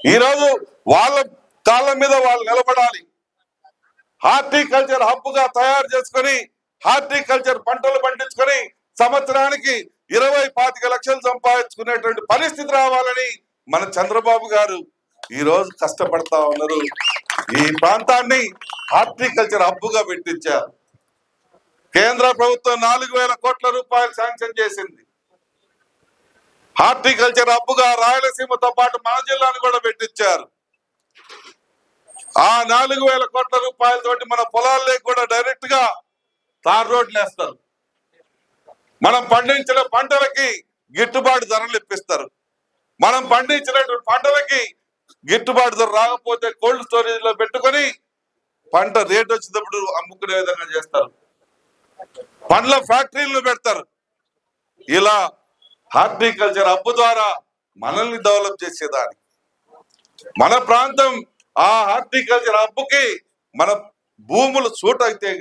ఈరోజు వాళ్ళ కాళ్ళ మీద వాళ్ళు నిలబడాలి. హార్టికల్చర్ హబ్ గా తయారు చేసుకొని హార్టికల్చర్ పంటలు పండించుకొని సంవత్సరానికి 20-25 లక్షలు సంపాదించుకునేటువంటి పరిస్థితి రావాలని మన చంద్రబాబు గారు ఈ రోజు కష్టపడతా ఉన్నారు. ఈ ప్రాంతాన్ని హార్టికల్చర్ హబ్ గా పెట్టించారు. కేంద్ర ప్రభుత్వం 4,000 కోట్ల రూపాయలు శాంక్షన్ చేసింది. హార్టికల్చర్ హబ్ గా రాయలసీమతో పాటు మన జిల్లాను కూడా పెట్టించారు. ఆ 4,000 కోట్ల రూపాయలతోటి మన పొలాల్లోకి కూడా డైరెక్ట్ గా తార్ రోడ్లు వేస్తారు. మనం పండించిన పంటలకి గిట్టుబాటు ధరలు ఇప్పిస్తారు. మనం పండించినటువంటి పంటలకి గిట్టుబాటు ధర రాకపోతే కోల్డ్ స్టోరేజ్ లో పెట్టుకొని పంట రేట్ వచ్చేటప్పుడు అమ్ముకునే విధంగా చేస్తారు. పండ్ల ఫ్యాక్టరీలను పెడతారు. ఇలా హార్టికల్చర్ హబ్ ద్వారా మనల్ని డెవలప్ చేసేదాన్ని మన ప్రాంతం ఆ హార్టికల్చర్ హబ్ కి మన భూములు సూట్ అయితే